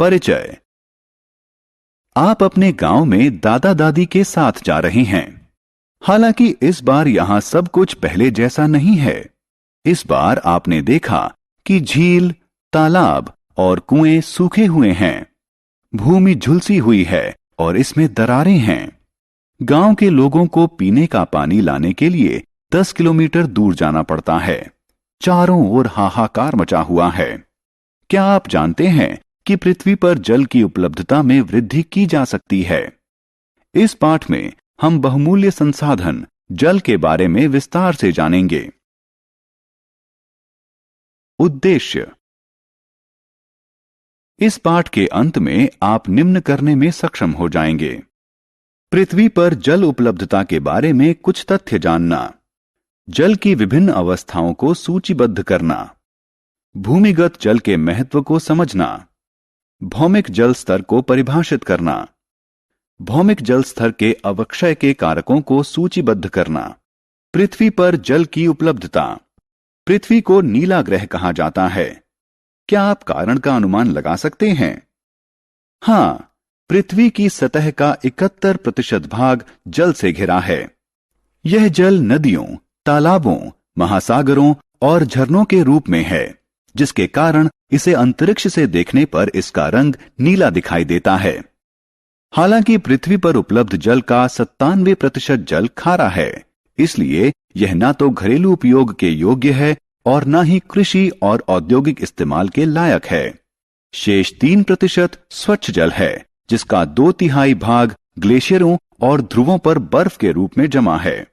परिचय। आप अपने गांव में दादा दादी के साथ जा रहे हैं। हालांकि इस बार यहां सब कुछ पहले जैसा नहीं है। इस बार आपने देखा कि झील, तालाब और कुएं सूखे हुए हैं। भूमि झुलसी हुई है और इसमें दरारें हैं। गांव के लोगों को पीने का पानी लाने के लिए 10 किलोमीटर दूर जाना पड़ता है। चारों ओर हाहाकार मचा हुआ है। क्या आप जानते हैं कि पृथ्वी पर जल की उपलब्धता में वृद्धि की जा सकती है? इस पाठ में हम बहुमूल्य संसाधन जल के बारे में विस्तार से जानेंगे। उद्देश्य। इस पाठ के अंत में आप निम्न करने में सक्षम हो जाएंगे। पृथ्वी पर जल उपलब्धता के बारे में कुछ तथ्य जानना, जल की विभिन्न अवस्थाओं को सूचीबद्ध करना, भूमिगत जल के महत्व को समझना, भौमिक जल स्तर को परिभाषित करना, भौमिक जल स्तर के अवक्षय के कारकों को सूचीबद्ध करना। पृथ्वी पर जल की उपलब्धता। पृथ्वी को नीला ग्रह कहा जाता है। क्या आप कारण का अनुमान लगा सकते हैं? हां, पृथ्वी की सतह का 71% भाग जल से घिरा है। यह जल नदियों, तालाबों, महासागरों और झरनों के रूप में है, जिसके कारण इसे अंतरिक्ष से देखने पर इसका रंग नीला दिखाई देता है। हालांकि पृथ्वी पर उपलब्ध जल का 97% जल खारा है, इसलिए यह ना तो घरेलू उपयोग के योग्य है और ना ही कृषि और औद्योगिक इस्तेमाल के लायक है। शेष 3% स्वच्छ जल है, जिसका 2/3 भाग ग्लेशियरों और ध्रुवों पर बर्फ के रूप में जमा है।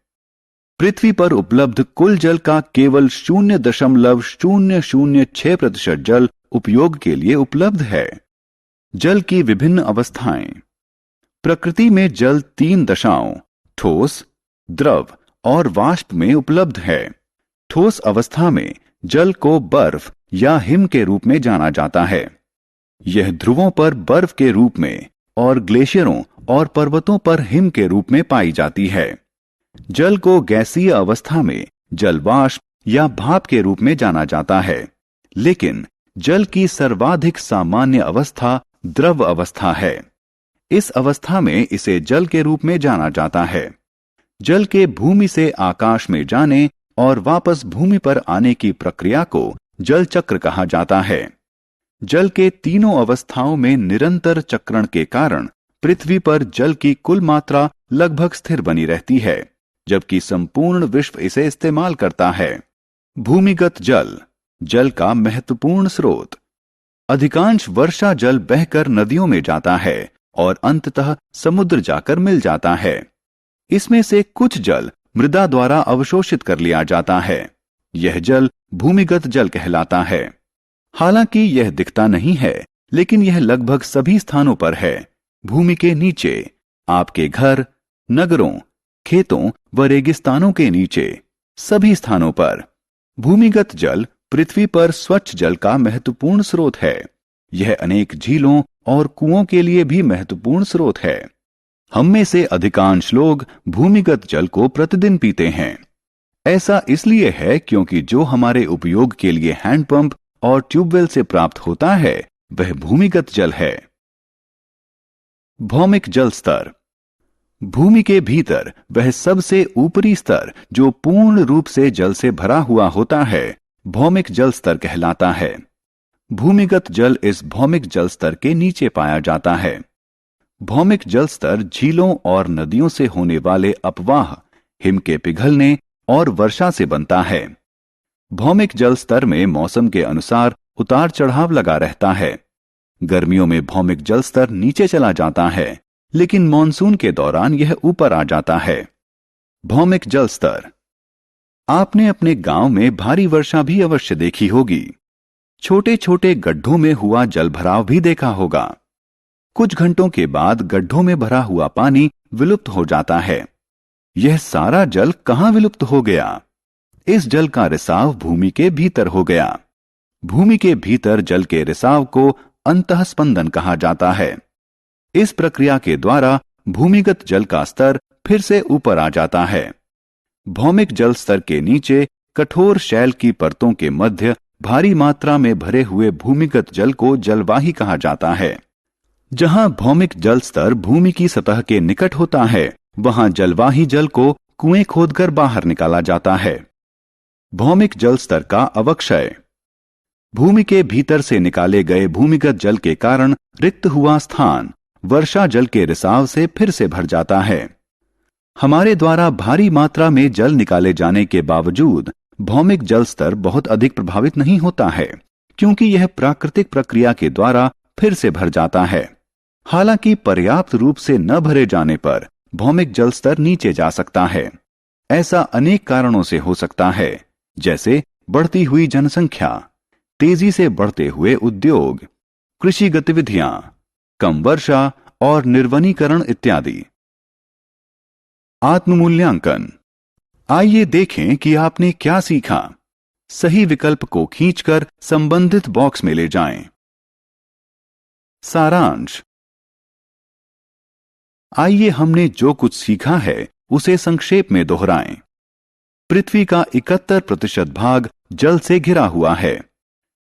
पृथ्वी पर उपलब्ध कुल जल का केवल 0.006% जल उपयोग के लिए उपलब्ध है। जल की विभिन्न अवस्थाएं। प्रकृति में जल 3 दशाओं ठोस, द्रव और वाष्प में उपलब्ध है। ठोस अवस्था में जल को बर्फ या हिम के रूप में जाना जाता है। यह ध्रुवों पर बर्फ के रूप में और ग्लेशियरों और पर्वतों पर हिम के रूप में पाई जाती है। जल को गैसीय अवस्था में जल वाष्प या भाप के रूप में जाना जाता है, लेकिन जल की सर्वाधिक सामान्य अवस्था द्रव अवस्था है। इस अवस्था में इसे जल के रूप में जाना जाता है। जल के भूमि से आकाश में जाने और वापस भूमि पर आने की प्रक्रिया को जल चक्र कहा जाता है। जल के तीनों अवस्थाओं में निरंतर चक्रण के कारण पृथ्वी पर जल की कुल मात्रा लगभग स्थिर बनी रहती है, जबकि संपूर्ण विश्व इसे इस्तेमाल करता है। भूमिगत जल, जल का महत्वपूर्ण स्रोत। अधिकांश वर्षा जल बहकर नदियों में जाता है और अंततः समुद्र जाकर मिल जाता है। इसमें से कुछ जल मृदा द्वारा अवशोषित कर लिया जाता है। यह जल भूमिगत जल कहलाता है। हालांकि यह दिखता नहीं है, लेकिन यह लगभग सभी स्थानों पर है। भूमि के नीचे, आपके घर, नगरों, खेतों व रेगिस्तानों के नीचे, सभी स्थानों पर। भूमिगत जल पृथ्वी पर स्वच्छ जल का महत्वपूर्ण स्रोत है। यह अनेक झीलों और कुओं के लिए भी महत्वपूर्ण स्रोत है। हम में से अधिकांश लोग भूमिगत जल को प्रतिदिन पीते हैं। ऐसा इसलिए है क्योंकि जो हमारे उपयोग के लिए हैंडपंप और ट्यूबवेल से प्राप्त होता है, वह भूमिगत जल है। भौमिक जल स्तर। भूमि के भीतर वह सबसे ऊपरी स्तर जो पूर्ण रूप से जल से भरा हुआ होता है, भौमिक जल स्तर कहलाता है। भूमिगत जल इस भौमिक जल स्तर के नीचे पाया जाता है। भौमिक जल स्तर झीलों और नदियों से होने वाले अपवाह, हिम के पिघलने और वर्षा से बनता है। भौमिक जल स्तर में मौसम के अनुसार उतार चढ़ाव लगा रहता है। गर्मियों में भौमिक जल स्तर नीचे चला जाता है, लेकिन मॉनसून के दौरान यह ऊपर आ जाता है। भौमिक जल स्तर। आपने अपने गांव में भारी वर्षा भी अवश्य देखी होगी। छोटे छोटे गड्ढों में हुआ जलभराव भी देखा होगा। कुछ घंटों के बाद गड्ढों में भरा हुआ पानी विलुप्त हो जाता है। यह सारा जल कहां विलुप्त हो गया? इस जल का रिसाव भूमि के भीतर हो गया। भूमि के भीतर जल के रिसाव को अंतःस्पंदन कहा जाता है। इस प्रक्रिया के द्वारा भूमिगत जल का स्तर फिर से ऊपर आ जाता है। भौमिक जल स्तर के नीचे कठोर शैल की परतों के मध्य भारी मात्रा में भरे हुए भूमिगत जल को जलवाही कहा जाता है। जहां भौमिक जल स्तर भूमि की सतह के निकट होता है, वहां जलवाही जल को कुएं खोदकर बाहर निकाला जाता है। भौमिक जल स्तर का अवक्षय। भूमि के भीतर से निकाले गए भूमिगत जल के कारण रिक्त हुआ स्थान वर्षा जल के रिसाव से फिर से भर जाता है। हमारे द्वारा भारी मात्रा में जल निकाले जाने के बावजूद भौमिक जल स्तर बहुत अधिक प्रभावित नहीं होता है, क्योंकि यह प्राकृतिक प्रक्रिया के द्वारा फिर से भर जाता है। हालांकि पर्याप्त रूप से न भरे जाने पर भौमिक जल स्तर नीचे जा सकता है। ऐसा अनेक कारणों से हो सकता है, जैसे बढ़ती हुई जनसंख्या, तेजी से बढ़ते हुए उद्योग, कृषि गतिविधियां, कम वर्षा और निर्वनीकरण इत्यादि। आत्ममूल्यांकन। आइए देखें कि आपने क्या सीखा। सही विकल्प को खींचकर संबंधित बॉक्स में ले जाएं। सारांश। आइए हमने जो कुछ सीखा है उसे संक्षेप में दोहराएं। पृथ्वी का 71% भाग जल से घिरा हुआ है।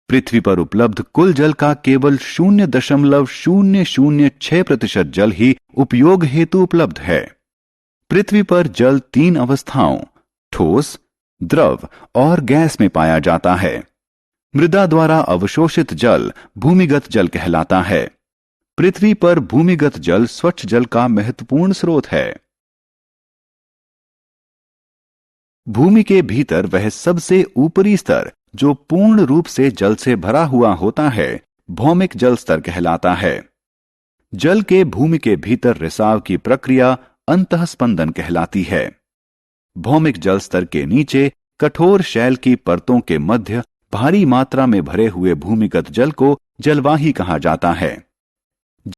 पृथ्वी पर उपलब्ध कुल जल का केवल 0.006% जल ही उपयोग हेतु उपलब्ध है। पृथ्वी पर जल 3 अवस्थाओं ठोस, द्रव और गैस में पाया जाता है। मृदा द्वारा अवशोषित जल भूमिगत जल कहलाता है। पृथ्वी पर भूमिगत जल स्वच्छ जल का महत्वपूर्ण स्रोत है। भूमि के भीतर वह सबसे ऊपरी स्तर जो पूर्ण रूप से जल से भरा हुआ होता है, भौमिक जल स्तर कहलाता है। जल के भूमि के भीतर रिसाव की प्रक्रिया अंतःस्पंदन कहलाती है। भौमिक जल स्तर के नीचे कठोर शैल की परतों के मध्य भारी मात्रा में भरे हुए भूमिगत जल को जलवाही कहा जाता है।